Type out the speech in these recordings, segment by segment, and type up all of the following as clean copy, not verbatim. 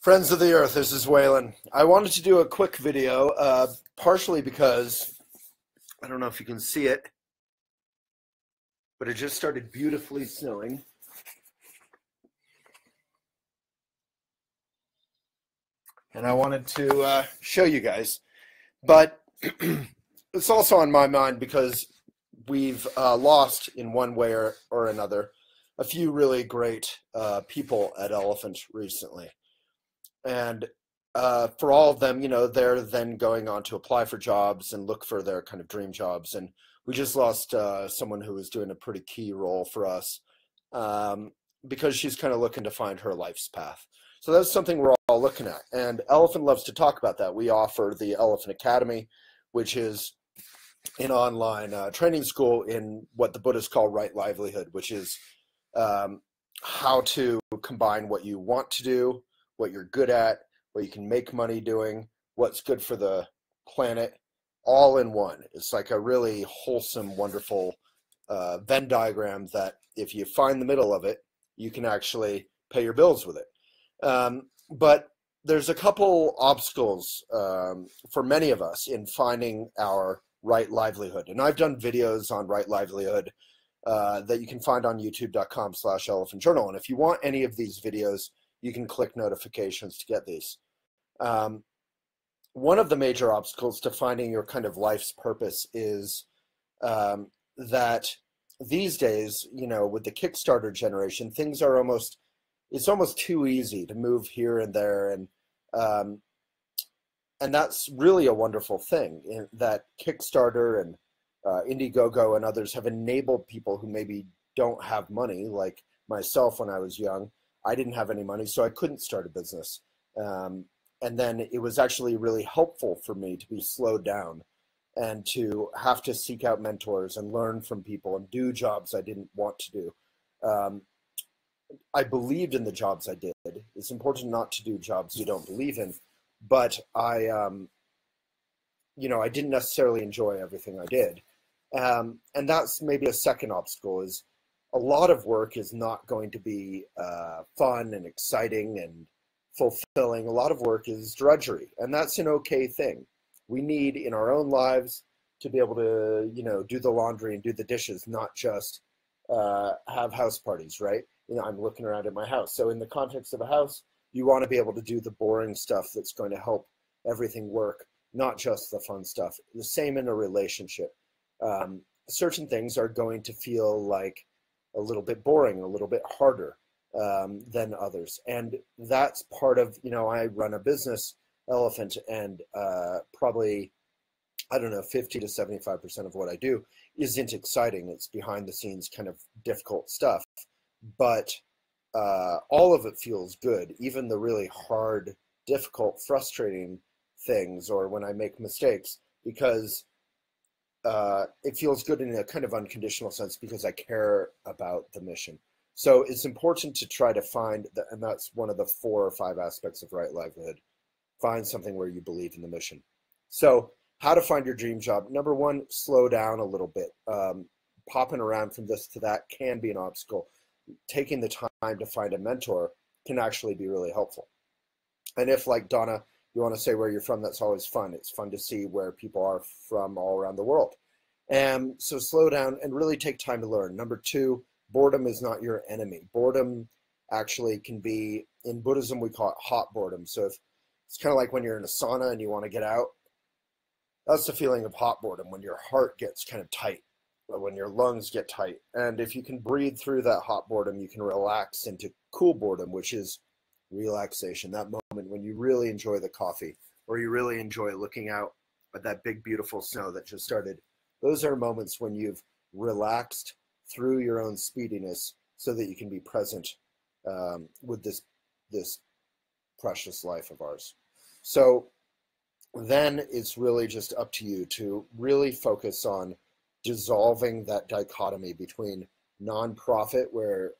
Friends of the Earth, this is Waylon. I wanted to do a quick video, partially because, I don't know if you can see it, but it just started beautifully snowing. And I wanted to show you guys. But it's also on my mind because we've lost, in one way or another, a few really great people at Elephant recently. And for all of them, they're then going on to apply for jobs and look for their kind of dream jobs. And we just lost someone who was doing a pretty key role for us because she's kind of looking to find her life's path. So that's something we're all looking at. And Elephant loves to talk about that. We offer the Elephant Academy, which is an online training school in what the Buddhists call right livelihood, which is how to combine what you want to do, what you're good at, what you can make money doing, what's good for the planet, all in one. It's like a really wholesome, wonderful Venn diagram that if you find the middle of it, you can actually pay your bills with it. But there's a couple obstacles for many of us in finding our right livelihood. And I've done videos on right livelihood that you can find on youtube.com/elephantjournal. And if you want any of these videos, you can click notifications to get these. One of the major obstacles to finding your kind of life's purpose is that these days, with the Kickstarter generation, things are it's almost too easy to move here and there. And that's really a wonderful thing, in that Kickstarter and Indiegogo and others have enabled people who maybe don't have money, like myself when I was young. I didn't have any money, so I couldn't start a business. And then it was actually really helpful for me to be slowed down and to have to seek out mentors and learn from people and do jobs I didn't want to do. I believed in the jobs I did. It's important not to do jobs you don't believe in, but I didn't necessarily enjoy everything I did. And that's maybe a second obstacle, is a lot of work is not going to be fun and exciting and fulfilling. A lot of work is drudgery, and that's an okay thing. We need in our own lives to be able to, do the laundry and do the dishes, not just have house parties, right? I'm looking around at my house. So in the context of a house, you want to be able to do the boring stuff that's going to help everything work, not just the fun stuff. The same in a relationship. Certain things are going to feel like a little bit boring, a little bit harder than others. And that's part of, I run a business, Elephant, and probably, 50 to 75% of what I do isn't exciting. It's behind the scenes kind of difficult stuff. But all of it feels good, even the really hard, difficult, frustrating things, or when I make mistakes, because it feels good in a kind of unconditional sense because I care about the mission. So it's important to try to find, and that's one of the 4 or 5 aspects of right livelihood, find something where you believe in the mission. So how to find your dream job. Number 1, slow down a little bit. Popping around from this to that can be an obstacle. Taking the time to find a mentor can actually be really helpful. And if, like Donna, you want to say where you're from, that's always fun. It's fun to see where people are from all around the world. And so slow down and really take time to learn. Number 2, boredom is not your enemy. Boredom actually can be, in Buddhism, we call it hot boredom. So if it's kind of like when you're in a sauna and you want to get out, that's the feeling of hot boredom, when your heart gets kind of tight, when your lungs get tight. And if you can breathe through that hot boredom, you can relax into cool boredom, which is relaxation. That moment when you really enjoy the coffee, or you really enjoy looking out at that big, beautiful snow that just started. Those are moments when you've relaxed through your own speediness so that you can be present with this precious life of ours. So then it's really just up to you to really focus on dissolving that dichotomy between nonprofit, where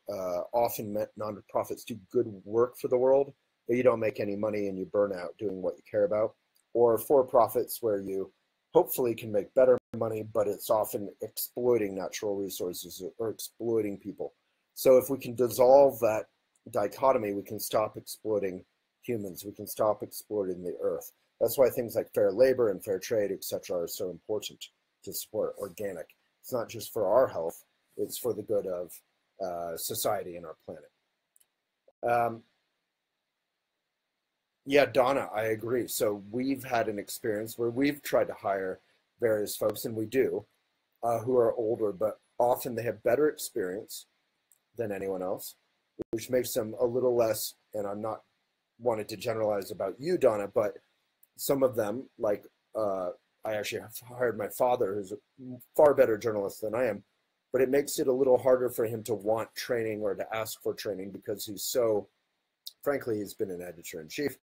often nonprofits do good work for the world, but you don't make any money and you burn out doing what you care about, or for-profits where you hopefully can make better money, but it's often exploiting natural resources or exploiting people. So if we can dissolve that dichotomy, we can stop exploiting humans. We can stop exploiting the earth. That's why things like fair labor and fair trade, etc., are so important to support organic. It's not just for our health, it's for the good of society and our planet. Yeah, Donna, I agree. So we've had an experience where we've tried to hire various folks, and we do, who are older, but often they have better experience than anyone else, which makes them a little less, and I'm not wanting to generalize about you, Donna, but some of them, like I actually have hired my father, who's a far better journalist than I am, but it makes it a little harder for him to want training or to ask for training because he's so, frankly, he's been an editor-in-chief.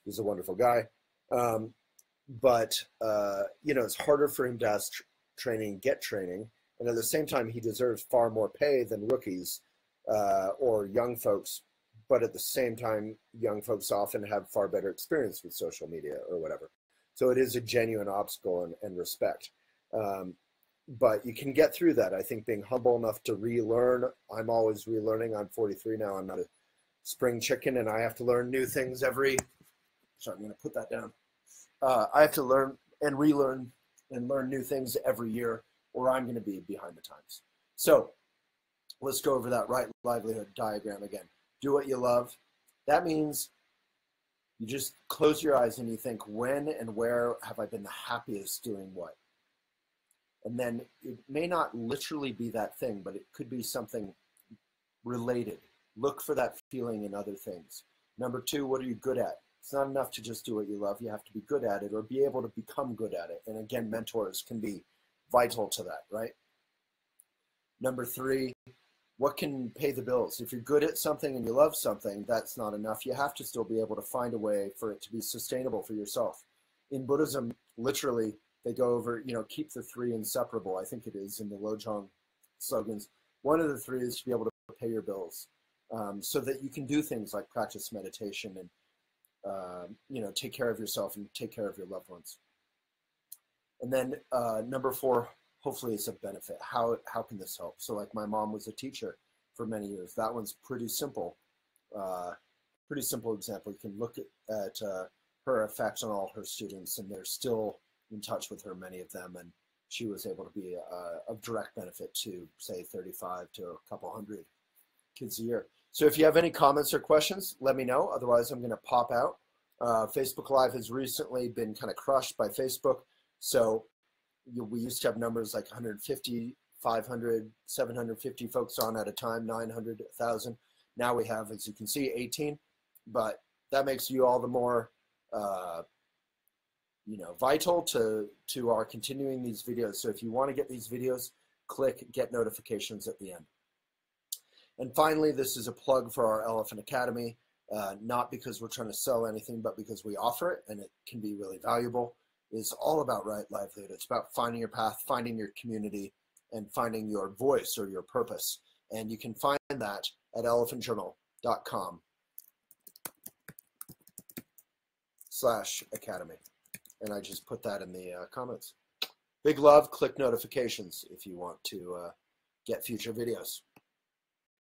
He's a wonderful guy. But it's harder for him to ask training, get training. And at the same time, he deserves far more pay than rookies or young folks. But at the same time, young folks often have far better experience with social media or whatever. So it is a genuine obstacle and respect. But you can get through that. I think being humble enough to relearn. I'm always relearning. I'm 43 now. I'm not a spring chicken, and I have to learn new things every. So I'm going to put that down. I have to learn and relearn and learn new things every year, or I'm going to be behind the times. So let's go over that right livelihood diagram again. Do what you love. That means you just close your eyes and you think, when and where have I been the happiest doing what? And then it may not literally be that thing, but it could be something related. Look for that feeling in other things. Number two, what are you good at? It's not enough to just do what you love. You have to be good at it or be able to become good at it. And again, mentors can be vital to that, right? Number three, what can pay the bills? If you're good at something and you love something, that's not enough. You have to still be able to find a way for it to be sustainable for yourself. In Buddhism, literally, they go over, keep the three inseparable. I think it is in the Lojong slogans. One of the three is to be able to pay your bills so that you can do things like practice meditation and take care of yourself and take care of your loved ones. And then number four, hopefully it's a benefit. How can this help? So like my mom was a teacher for many years. That one's pretty simple. Pretty simple example. You can look at her effect on all her students, and they're still in touch with her, many of them, and she was able to be of direct benefit to, say, 35 to a couple hundred kids a year. So if you have any comments or questions, let me know. Otherwise, I'm going to pop out. Facebook Live has recently been kind of crushed by Facebook. So we used to have numbers like 150, 500, 750 folks on at a time, 900, 1,000. Now we have, as you can see, 18. But that makes you all the more vital to our continuing these videos. So if you want to get these videos, click get notifications at the end. And finally, this is a plug for our Elephant Academy, not because we're trying to sell anything, but because we offer it and it can be really valuable. It's all about right livelihood. It's about finding your path, finding your community, and finding your voice or your purpose. And you can find that at elephantjournal.com/academy. And I just put that in the comments. Big love, click notifications if you want to get future videos.